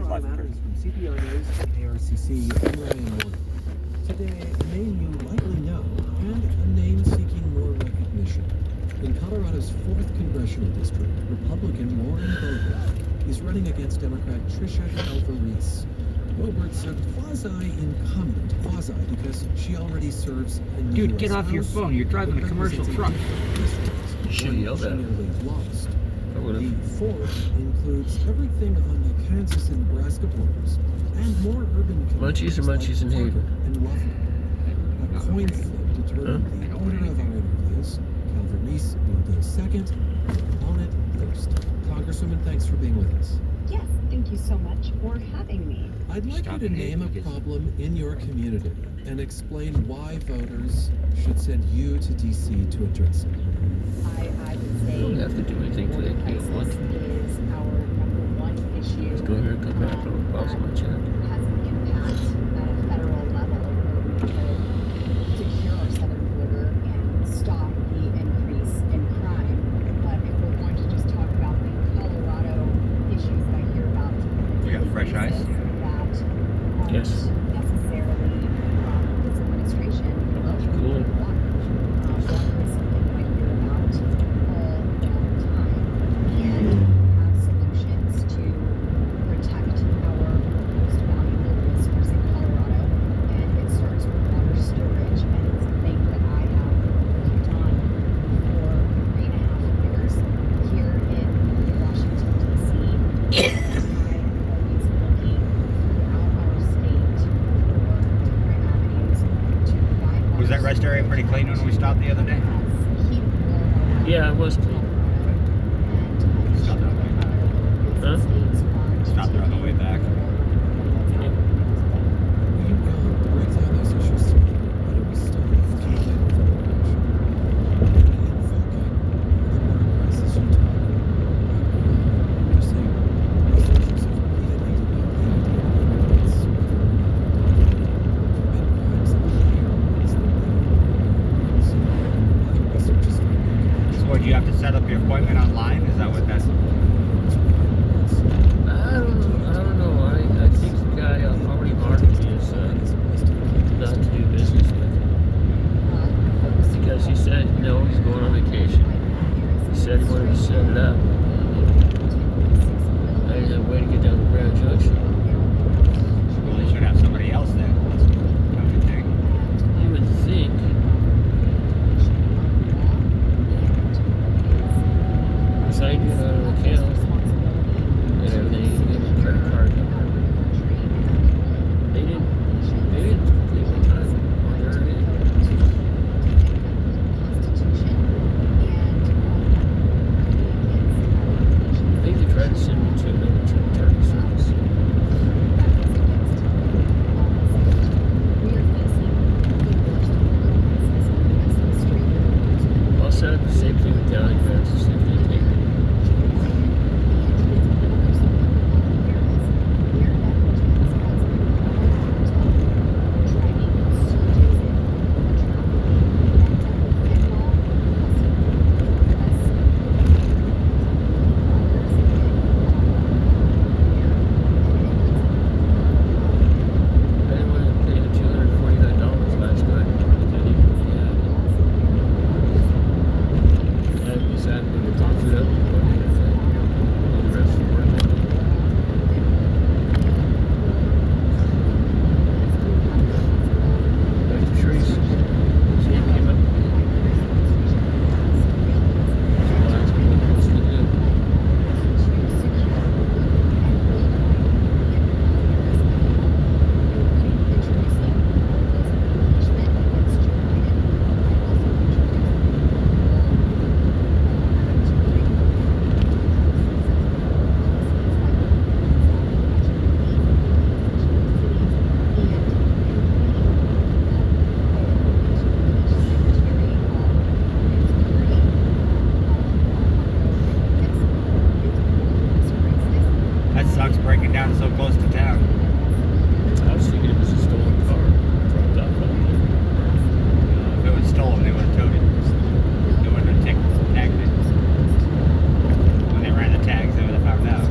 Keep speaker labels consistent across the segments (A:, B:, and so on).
A: Sara Lee from CPR News and ARCC. I'm Ryan Warner. Today, a name you likely know and a name seeking more recognition. In Colorado's 4th Congressional District, Republican Lauren Boebert is running against Democrat Tricia Calvarese. Boebert's a quasi-incumbent, quasi because she already serves in the
B: Dude,
A: US
B: get off your
A: House,
B: phone. You're driving a commercial truck.
A: You
C: should yell at her.
A: nearly lost.
C: I would've.
A: The 4th includes everything on the Kansas and Nebraska borders and more urban communities
C: Munchies and
A: like
C: Haven.
A: Fargo and Loveland. A coin flip determined the owner of our interviews. Calvarese will go second. On it first. Congresswoman, thanks for being with us.
D: Yes, thank you so much for having me.
A: I'd like you to name a problem in your community and explain why voters should send you to D.C. to address it.
D: I would say
C: You don't have to do anything
D: water
C: today. You
D: crisis
C: want.
D: is our #1 issue.
C: Let's go here and come back. I'll pause my chat.
D: Has an impact at a federal level where we could secure our southern border and stop the increase in crime. But if we're going to just talk about the Colorado issues that I hear about,
B: We got fresh ice?
D: that aren't
C: Yes.
D: necessarily from this administration.
C: Cool.
D: Water is something that I hear about all the time, and have solutions to protect our most valuable resource in Colorado. And it starts with water storage, and it's something that I have worked on for 3.5 years here in Washington, D.C. I'm always looking throughout our state for different avenues to provide water.
B: Was that rest area pretty clean when we stopped the other day?
C: Yeah, it was clean.
B: Stopped there on the way back.
C: Huh?
B: Stopped there on the way back.
A: Will you break down those issues to me? How do we stop campaign overreaction? And invoking the water crisis you talk about, just saying researchers have repeatedly debunked the idea that immigrants commit crimes at higher rates than non-immigrants. Other research is finding
B: So would you have to set up your appointment online? Is that what that's...
C: I don't know. I think the guy already marked me as not to do business with. Because he said, no, he's going on vacation. He said he wanted to set it up. I didn't have a way to get down to Grand Junction.
B: Well, they should have somebody else then. I would think.
C: You would think. Signed you out an account and everything, you give a credit card number. They didn't complete the time on their end. I think they tried to send me to a military target service. I'll set up the same thing with Downey Grants to see if they take it. I didn't want to pay the $249 last night. I didn't really have it. I decided to talk it up and go ahead and do the rest of the work. Back to Trace. See him came up. Well, that's what he wants to do.
B: That sucks breaking down so close to town.
C: I was thinking it was a stolen car. Dropped off out there.
B: If it was stolen, they would have towed it. They wouldn't have tagged it. When they ran the tags, they would have found out.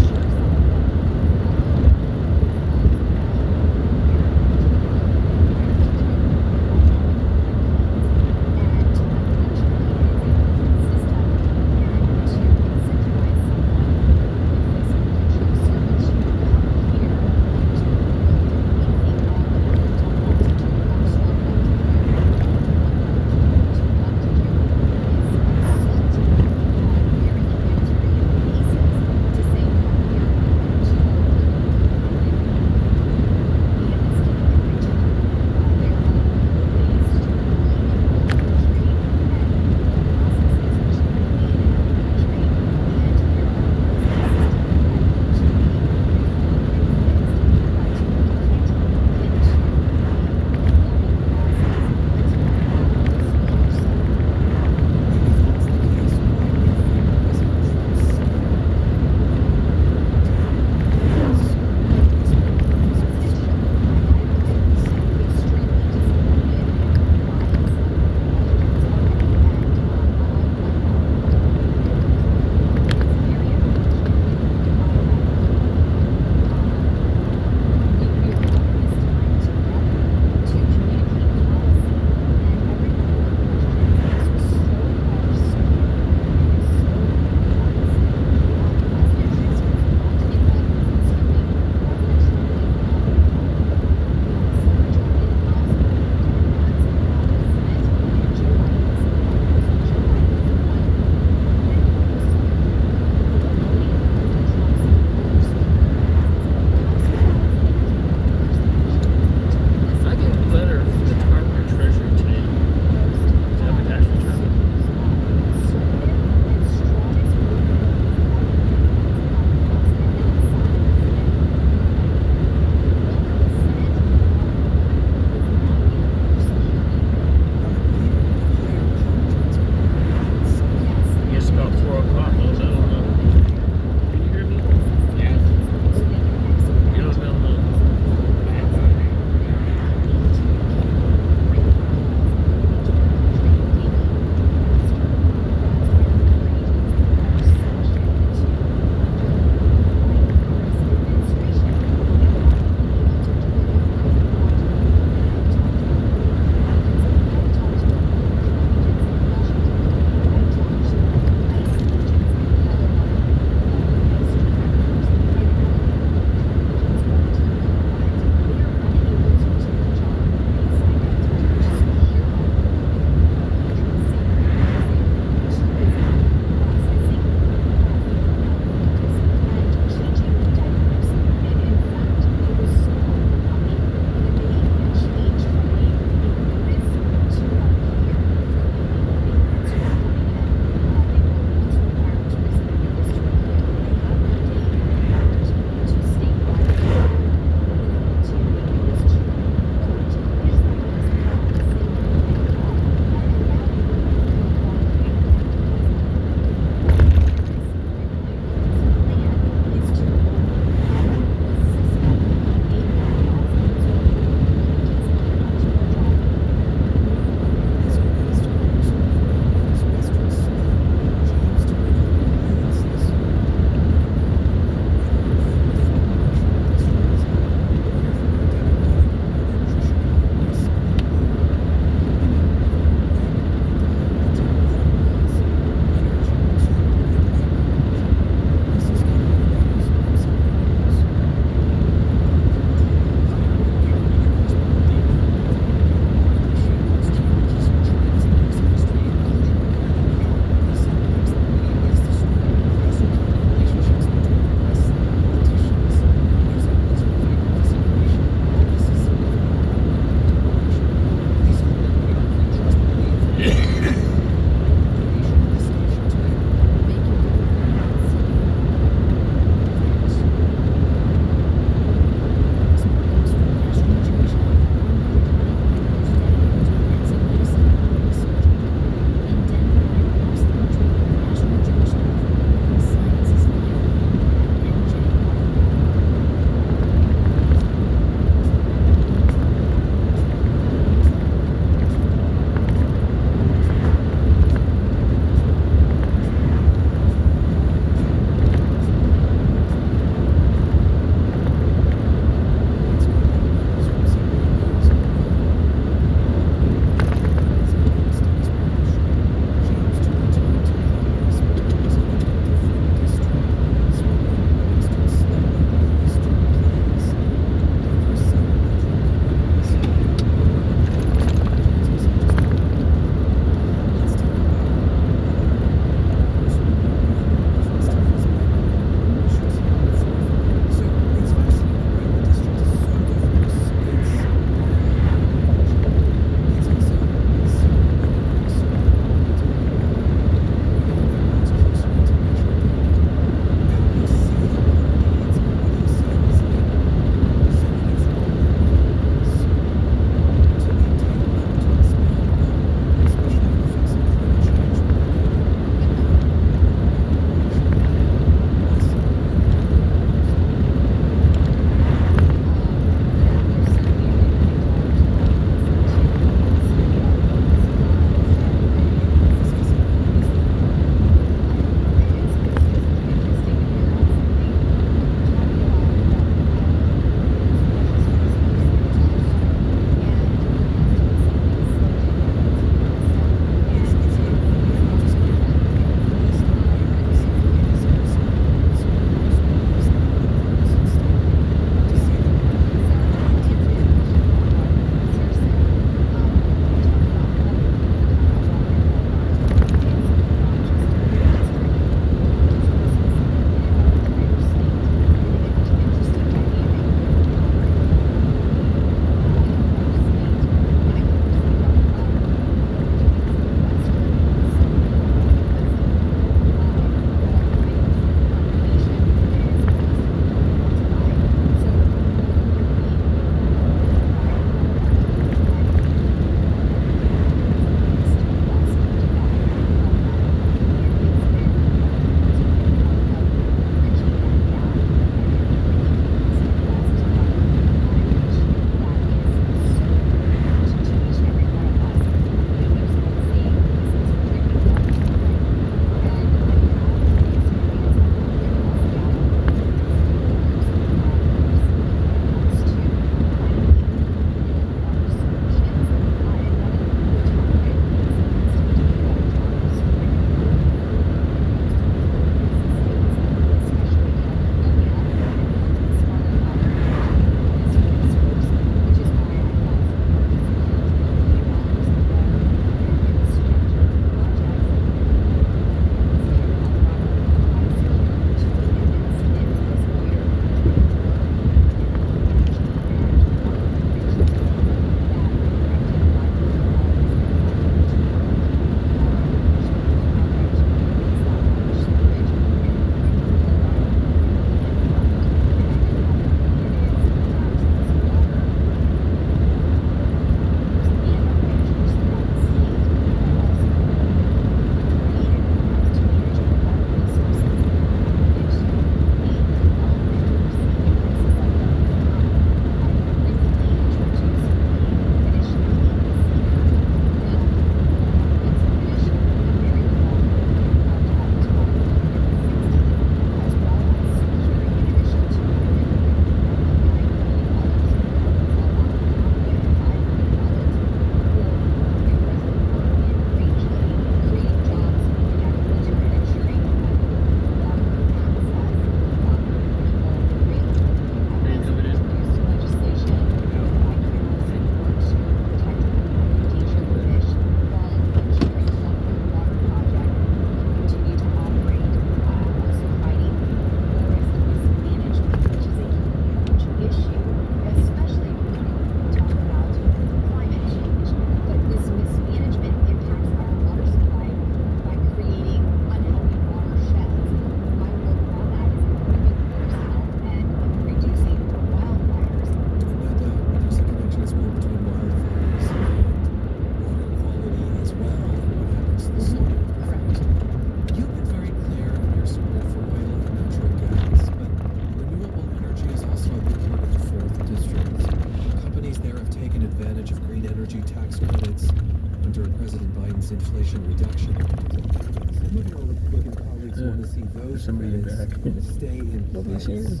A: those
C: Somebody
A: credits
C: back.
A: stay in
C: Nobody's
A: place,
C: here.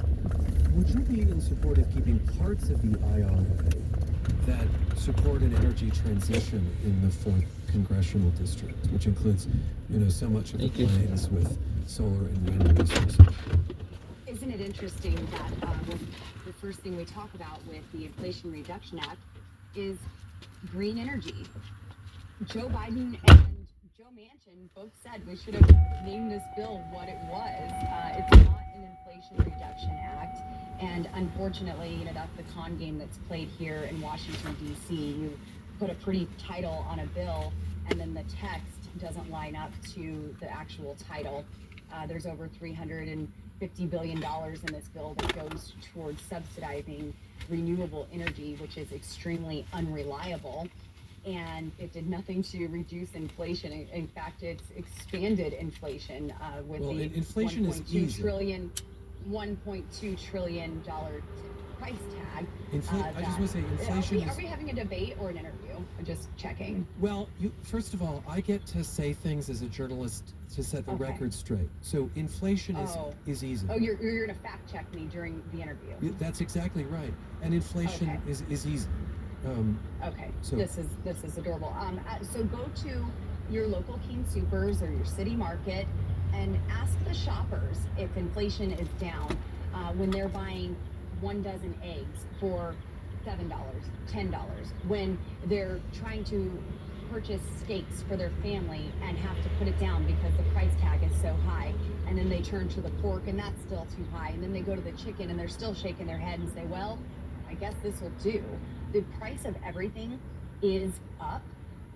A: would you be in support of keeping parts of the IRA that support an energy transition in the 4th Congressional District, which includes, so much of the
C: Thank you.
A: plains with solar and wind resources?
D: Isn't it interesting that the first thing we talk about with the Inflation Reduction Act is green energy? Joe Biden and Joe Manchin both said we should have named this bill what it was. It's not an Inflation Reduction Act. And unfortunately, that's the con game that's played here in Washington, D.C. You put a pretty title on a bill, and then the text doesn't line up to the actual title. There's over $350 billion in this bill that goes towards subsidizing renewable energy, which is extremely unreliable. And it did nothing to reduce inflation. In fact, it's expanded inflation with the
A: inflation is easy.
D: $1.2 trillion price tag.
A: I just want to say inflation
D: Are we having a debate or an interview? I'm just checking.
A: Well, first of all, I get to say things as a journalist to set the record straight. So inflation is easy.
D: Oh, you're going to fact check me during the interview.
A: That's exactly right. And inflation is easy. So
D: this is adorable. So go to your local King Supers or your city market and ask the shoppers if inflation is down when they're buying 1 dozen eggs for $7, $10, when they're trying to purchase steaks for their family and have to put it down because the price tag is so high, and then they turn to the pork and that's still too high, and then they go to the chicken and they're still shaking their head and say, well, I guess this will do. The price of everything is up,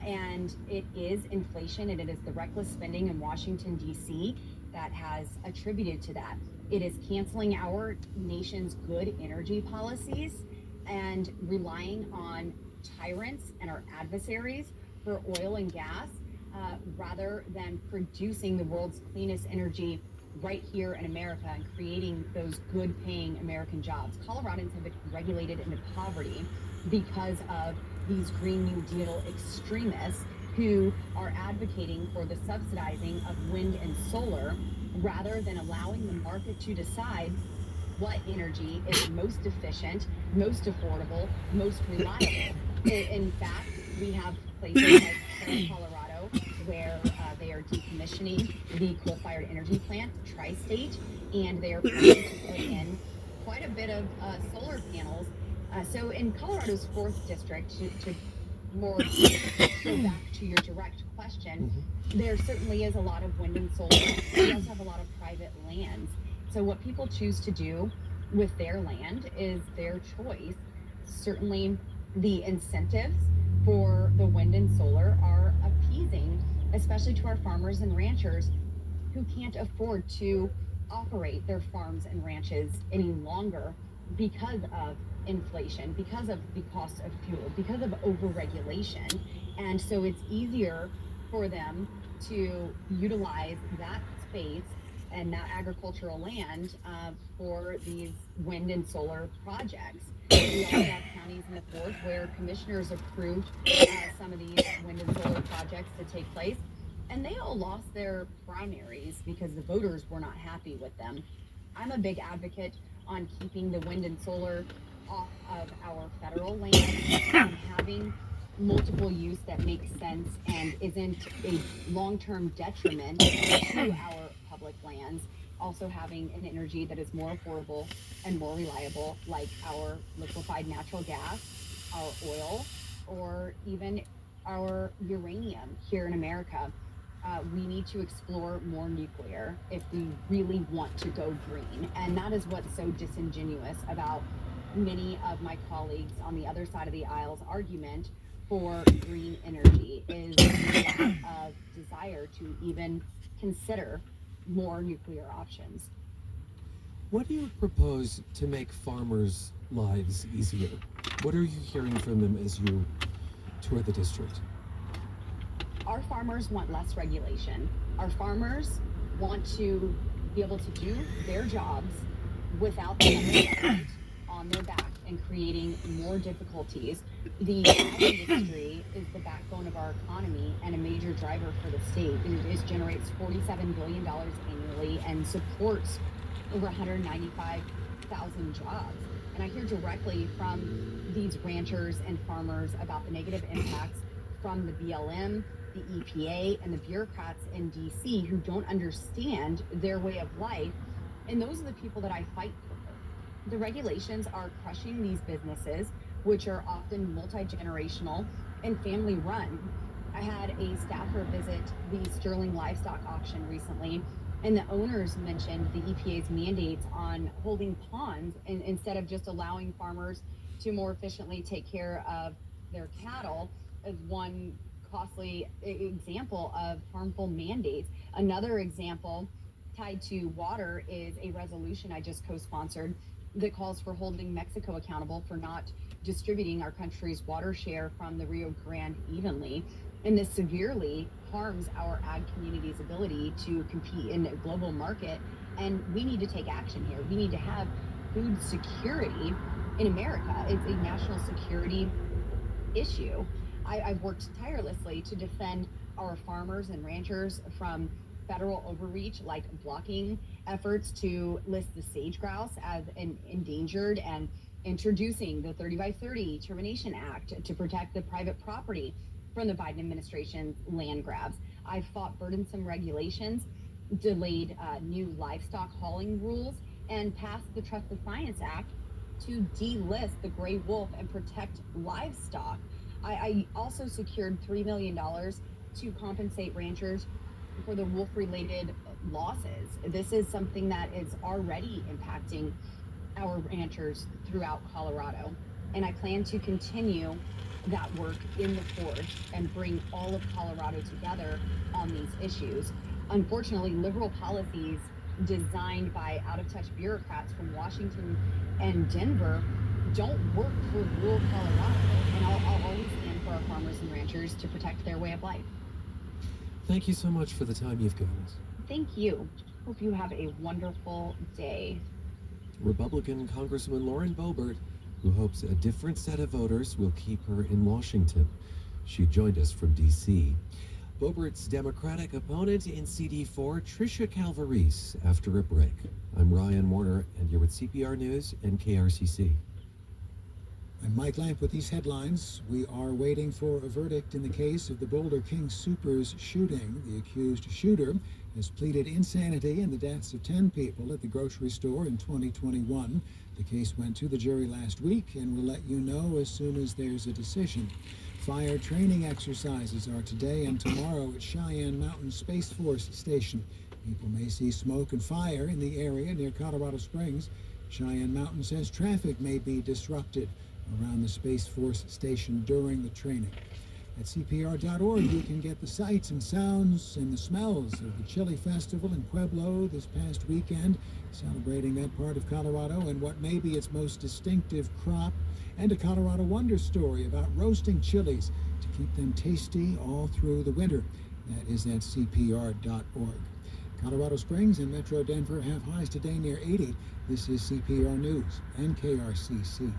D: and it is inflation, and it is the reckless spending in Washington, D.C. that has attributed to that. It is canceling our nation's good energy policies and relying on tyrants and our adversaries for oil and gas rather than producing the world's cleanest energy right here in America and creating those good paying American jobs. Coloradans have been regulated into poverty because of these Green New Deal extremists who are advocating for the subsidizing of wind and solar rather than allowing the market to decide what energy is most efficient, most affordable, most reliable. In fact, we have places like Colorado where they are decommissioning the coal-fired energy plant, Tri-State, and they are planning to put in quite a bit of solar panels. So in Colorado's 4th district, to more go back to your direct question, there certainly is a lot of wind and solar. We also have a lot of private lands. So what people choose to do with their land is their choice. Certainly the incentives for the wind and solar are appeasing, especially to our farmers and ranchers who can't afford to operate their farms and ranches any longer because of inflation, because of the cost of fuel, because of overregulation. And so it's easier for them to utilize that space and that agricultural land for these wind and solar projects. We also have counties in the 4th where commissioners approved some of these wind and solar projects to take place, and they all lost their primaries because the voters were not happy with them. I'm a big advocate on keeping the wind and solar off of our federal land and having multiple use that makes sense and isn't a long-term detriment to our public lands. Also having an energy that is more affordable and more reliable, like our liquefied natural gas, our oil, or even our uranium here in America. We need to explore more nuclear if we really want to go green. And that is what's so disingenuous about many of my colleagues on the other side of the aisle's argument for green energy is the lack of desire to even consider more nuclear options.
A: What do you propose to make farmers' lives easier? What are you hearing from them as you tour the district?
D: Our farmers want less regulation. Our farmers want to be able to do their jobs without the federal government on their back and creating more difficulties The ag industry is the backbone of our economy and a major driver for the state. It generates $47 billion annually and supports over 195,000 jobs. And I hear directly from these ranchers and farmers about the negative impacts from the BLM, the EPA, and the bureaucrats in DC who don't understand their way of life. And those are the people that I fight for. The regulations are crushing these businesses, which are often multi-generational and family run. I had a staffer visit the Sterling livestock auction recently, and the owners mentioned the EPA's mandates on holding ponds instead of just allowing farmers to more efficiently take care of their cattle as one costly example of harmful mandates. Another example tied to water is a resolution I just co-sponsored that calls for holding Mexico accountable for not distributing our country's water share from the Rio Grande evenly. And this severely harms our ag community's ability to compete in a global market. And we need to take action here. We need to have food security in America. It's a national security issue. I've worked tirelessly to defend our farmers and ranchers from federal overreach, like blocking efforts to list the sage grouse as an endangered and introducing the 30 by 30 Termination Act to protect the private property from the Biden administration's land grabs. I've fought burdensome regulations, delayed new livestock hauling rules, and passed the Trust the Science Act to delist the gray wolf and protect livestock. I also secured $3 million to compensate ranchers for the wolf-related losses. This is something that is already impacting our ranchers throughout Colorado, and I plan to continue that work in the forest and bring all of Colorado together on these issues. Unfortunately, liberal policies designed by out-of-touch bureaucrats from Washington and Denver don't work for rural Colorado, and I'll always stand for our farmers and ranchers to protect their way of life.
A: Thank you so much for the time you've given us.
D: Thank you. Hope you have a wonderful day.
A: Republican Congresswoman Lauren Boebert, who hopes a different set of voters will keep her in Washington. She joined us from D.C. Boebert's Democratic opponent in CD4, Tricia Calvarese, after a break. I'm Ryan Warner, and you're with CPR News and KRCC.
E: I'm Mike Lamp with these headlines. We are waiting for a verdict in the case of the Boulder King Soopers shooting. The accused shooter has pleaded insanity in the deaths of 10 people at the grocery store in 2021. The case went to the jury last week, and we'll let you know as soon as there's a decision. Fire training exercises are today and tomorrow at Cheyenne Mountain Space Force Station. People may see smoke and fire in the area near Colorado Springs. Cheyenne Mountain says traffic may be disrupted around the Space Force Station during the training. At CPR.org, you can get the sights and sounds and the smells of the Chili Festival in Pueblo this past weekend, celebrating that part of Colorado and what may be its most distinctive crop, and a Colorado Wonder story about roasting chilies to keep them tasty all through the winter. That is at CPR.org. Colorado Springs and Metro Denver have highs today near 80. This is CPR News and KRCC.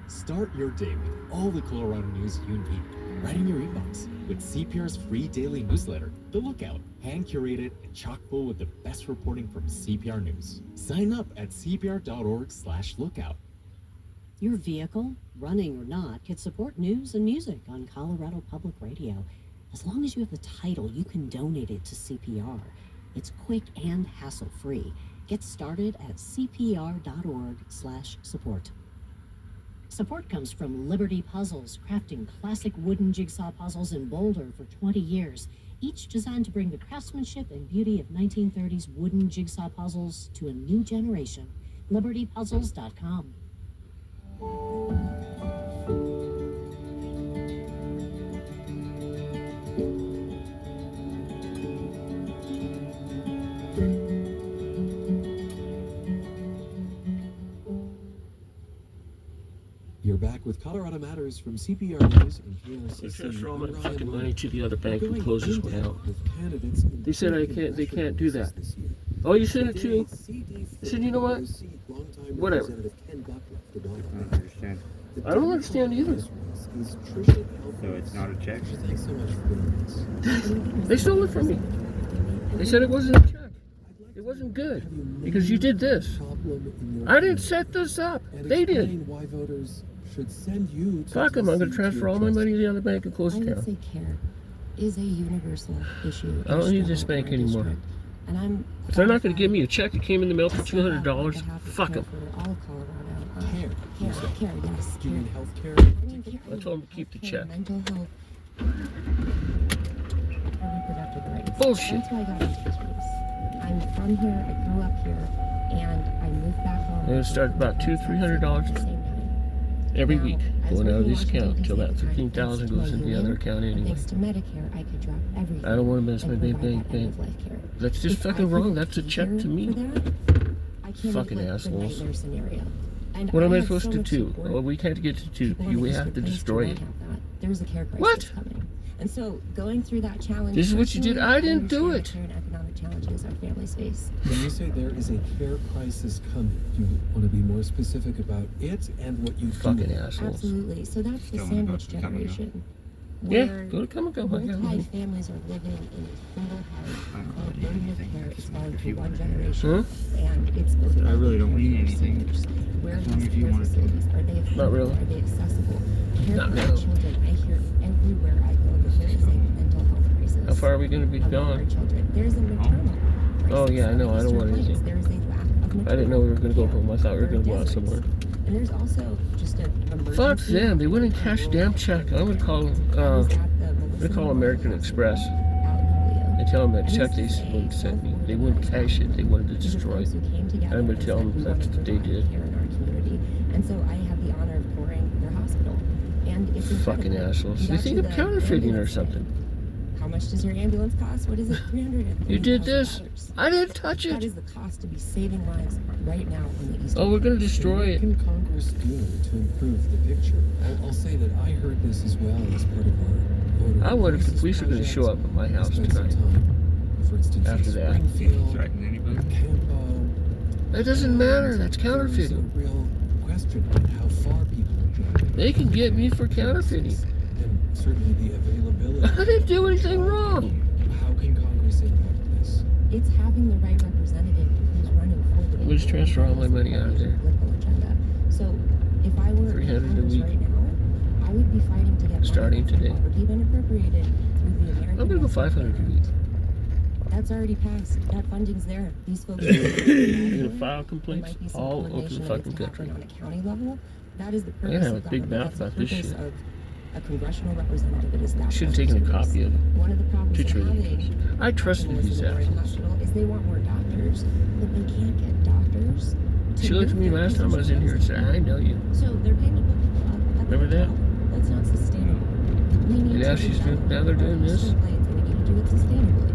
F: Start your day with all the Colorado news you need right in your inbox with CPR's free daily newsletter, The Lookout, hand-curated and chock-full with the best reporting from CPR News. Sign up at cpr.org/lookout.
G: Your vehicle, running or not, can support news and music on Colorado Public Radio. As long as you have the title, you can donate it to CPR. It's quick and hassle-free. Get started at cpr.org/support. Support comes from Liberty Puzzles, crafting classic wooden jigsaw puzzles in Boulder for 20 years, each designed to bring the craftsmanship and beauty of 1930s wooden jigsaw puzzles to a new generation. LibertyPuzzles.com.
A: You're back with Colorado Matters from CPR News and KRCC.
C: Let's transfer all
A: I'm
C: my
A: Ryan
C: fucking
A: Warner.
C: money to the other bank and
A: Going
C: close this one
A: in-depth
C: out.
A: with candidates in
C: They said I
A: key
C: can't. They
A: congressional
C: can't do that.
A: races this year.
C: Oh, you said it
A: Today,
C: too.
A: CD4
C: I said, you know what?
A: will seat longtime
C: Whatever.
A: Representative Ken Buckley for
B: I don't
A: Wyoming.
B: understand.
A: The
C: I don't understand either.
A: is Tricia
B: So it's not a check?
A: Tricia, thanks so much for doing this.
C: They stole it from me. They said it wasn't a check. It wasn't good because you did this.
A: Problem in your
C: I didn't set this up.
A: and
C: They did.
A: explain why voters should send you to
C: Fuck them. I'm going to
A: DC
C: transfer all my
A: address
C: money to the other bank and close
G: I
C: the
G: would
C: account.
G: say care is a universal issue.
C: I don't need this bank anymore.
G: And I'm.
C: If they're not going to give me a check that came in the mail for $200, fuck them.
G: For all Colorado.
A: Care.
G: Care, yes.
A: Do you
G: Care.
A: mean health care?
G: I mean, care.
C: I told them to keep the
G: Care,
C: check.
G: Mental health. Reproductive rights.
C: Bullshit.
G: That's why I got into this race. I'm from here, I grew up here, and I moved back home.
C: They're gonna start about $200-300
G: at the same time.
C: every
G: Now,
C: week
G: I was
C: going out of
G: working
C: this
G: in
C: account
G: Washington,
C: until that
G: D.C. at the time.
C: 15,000
G: Thanks
C: goes
G: to
C: into the
G: my
C: other
G: union,
C: account
G: and
C: anyway.
G: Thanks to Medicare, I could drop everything.
C: I don't want to mess my
G: and
C: bank.
G: provide that end-of-life care.
C: That's just
G: If I
C: fucking wrong.
G: couldn't
C: That's a
G: be
C: check
G: here
C: to me.
G: for that, I can't
C: Fucking
G: put the
C: assholes.
G: nightmare scenario. And
C: What am I
G: had
C: supposed
G: so
C: to
G: much
C: do?
G: support.
C: Oh, we can't get to two.
G: People in
C: We
G: the
C: have to
G: district
C: destroy
G: used
C: it.
G: to not have that. There was a care crisis
C: What?
G: coming. And so going through that challenge.
C: This is what you did?
G: personally,
C: I didn't do
G: understand
C: it.
G: the current economic challenges our families face.
A: When you say there is a care crisis coming, you want to be more specific about it and what you do.
C: Fucking assholes.
G: Absolutely. So that's the
B: Still
G: sandwich
B: wanna go to Come and Go?
G: generation.
C: Yeah,
G: where
C: go to Come and Go. I got money.
G: multi-families are living in a single house.
B: I don't
G: The
B: really need
G: burden of
B: anything.
G: care is falling
B: If
G: to
B: you
G: one
B: want it.
G: generation,
C: Huh?
G: and it's both
B: I really don't need
G: care
B: anything.
G: seniors. Where
B: As
G: are
B: long
G: these
B: as you
G: care
B: want it to.
G: facilities? Are they affordable?
C: Not really.
G: Are they accessible? Care
C: Not
G: for our
C: really.
G: children. I hear everywhere I go that there is a mental health crisis.
C: How far are we going to be
G: among our
C: gone?
G: children. There's a maternal crisis.
C: Oh, yeah, I know. I don't want
G: Eastern
C: anything.
G: Plains. There is a lack of maternal
C: I didn't know we were going to go home. I thought we were going to go out
G: deserts.
C: somewhere.
G: And there's also just an emergency.
C: Fuck them. They wouldn't cash a damn check. I'm going to call, I'm going to call American Express and tell them that check they wouldn't send me. They wouldn't cash it. They wanted to destroy it. I'm going to tell them that's what they did.
G: And so I have the honor of touring their hospital. And it's
C: Fucking
G: incredible.
C: assholes.
G: You
C: They
G: got
C: think
G: to
C: I'm
G: the
C: counterfeiting or
G: ambulance
C: something.
G: bay. How much does your ambulance cost? What is it? $330,000.
C: You did this? I didn't touch
G: That
C: it.
G: is the cost to be saving lives right now on the Eastern
C: Oh, we're going to
G: Plains.
C: destroy
A: What
C: it.
A: can Congress do to improve the picture? I'll say that I heard this as well as part of our voter
C: I wonder if the
A: crisis
C: police are going to
A: project.
C: show up at my house
A: I spent some
C: tonight.
A: time, for instance,
C: After
A: in
C: that.
A: Springfield,
B: Threaten anybody?
A: Campo.
C: That doesn't matter. That's
A: There's a
C: counterfeiting.
A: real question about how far people are driving.
C: They can get me for counterfeiting.
A: And certainly the availability.
C: I didn't do anything wrong.
A: How can Congress impact this?
G: It's having the right representative who's running for the
C: We'll just transfer all my money out of there.
G: political agenda. So if I were in
C: 300 a
G: Congress
C: week.
G: right now, I would be fighting to get
C: Starting
G: money that's
C: today.
G: already been appropriated through the American
C: I'm going to go
G: Rescue
C: 500 a
G: Plan
C: week.
G: Act. That's already passed. That funding's there. These folks
C: You're going to file
G: There
C: complaints
G: might be some
C: all over
G: coordination
C: the
G: that
C: fucking
G: needs to
C: country.
G: happen on a county level. That is the
C: I gotta
G: purpose
C: have
G: of
C: a big
G: government.
C: mouth
G: That's
C: about
G: the
C: this
G: purpose
C: shit.
G: of a congressional representative that is that.
C: Should have taken a copy of it.
G: One of the problems
C: Teacher
G: of having
C: education. I trusted
G: hospitals
C: these
G: in the Warren
C: assholes.
G: Hospital is they want more doctors, but they can't get doctors. to
C: She looked at me
G: move their
C: last time I was in here and said, I know you.
G: So they're paying to put people up at the
C: Remember that?
G: hotel. That's not sustainable. We need
C: And now
G: to
C: she's
G: develop
C: now they're doing
G: our
C: this.
G: Eastern Plains, and we need to do it sustainably.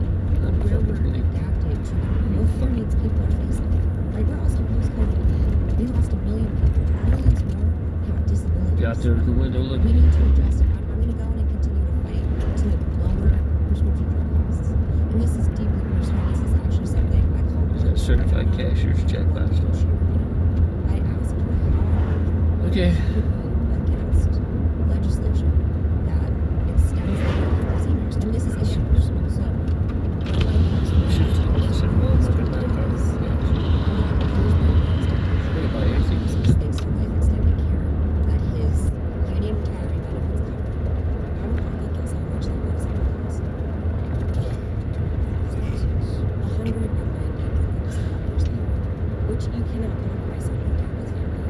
G: Where we're
C: Unfucking
G: adapting to the real care needs people are facing. Right, we're also post-COVID. We lost 1 million people. Millions more have disabilities.
C: Got there to the window
G: We
C: looking.
G: need to address it. I'm going to go in and continue to fight to lower prescription drug costs. And this is deeply personal. This is actually something I call
C: That certified cashier's check last time.
G: I asked her how
C: Okay.
G: against legislation that extends the benefit to seniors. And this is issue personal. So
C: Should have taken this. I said, well, I'm not going to buy a car. I'm going to buy anything.
G: thanks to life extended care that his union retiree benefits cover. How do I guess how much that medicine costs? $190,000 a year, which you cannot put a price on your family's family.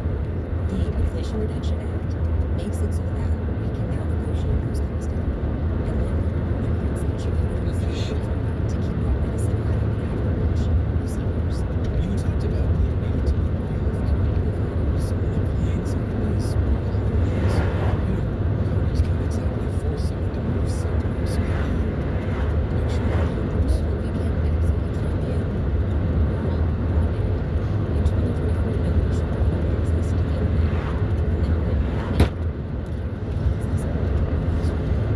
G: The Inflation Reduction Act makes it so that we can now negotiate those costs down. And then benefits that you can to keep that medicine out of the average of seniors.
A: You talked about the need to be providers of the planes and police holidays. Congress can't exactly force someone to move somewhere, so how do you make sure that happens?
G: We can absolutely be rural broadband. In 2024, nobody should have access to the internet. And that would make care accessible.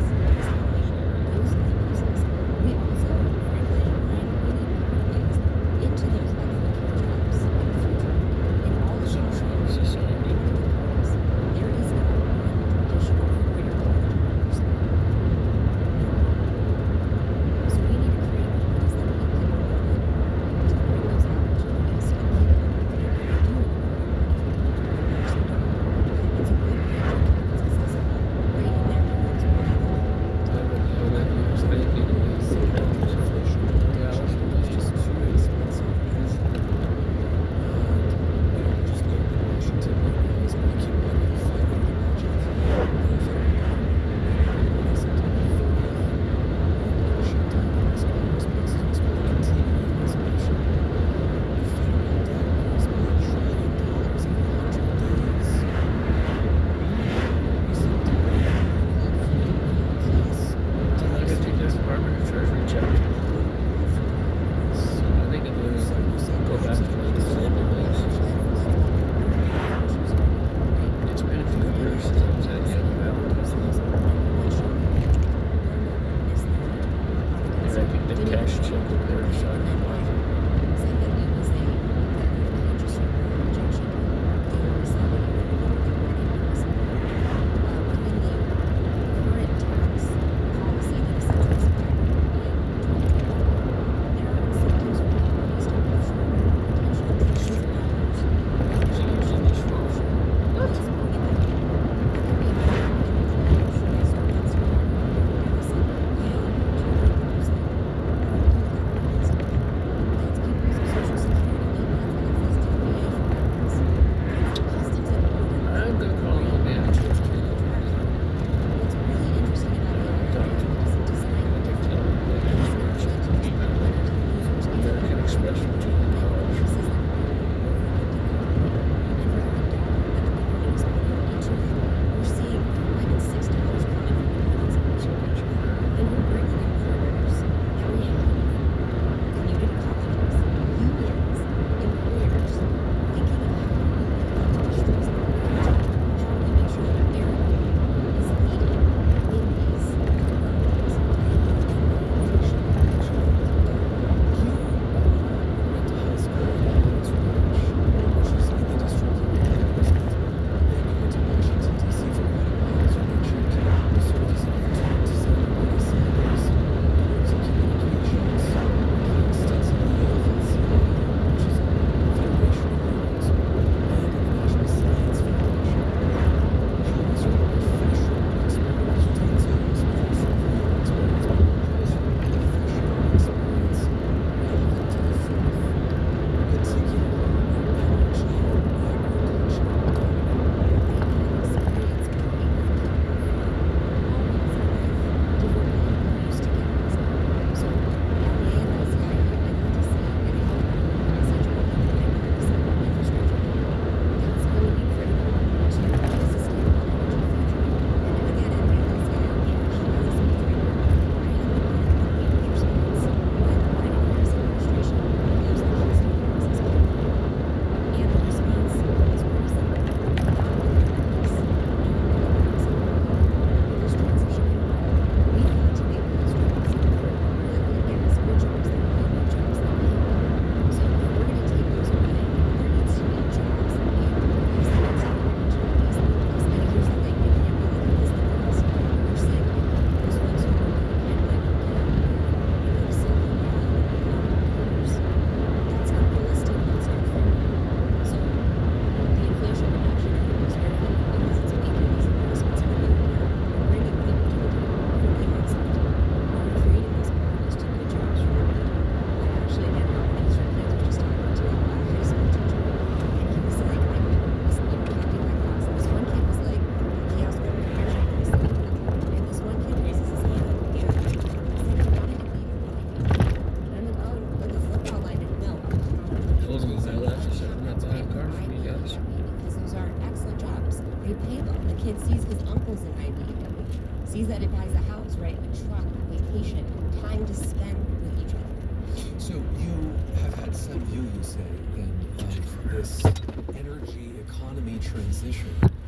A: seeking more energy
H: kid sees his uncles in IB, sees that it buys a house, right? A truck, a vacation, time to spend with each other.
A: So you have had some view, you say, then, of this energy economy transition.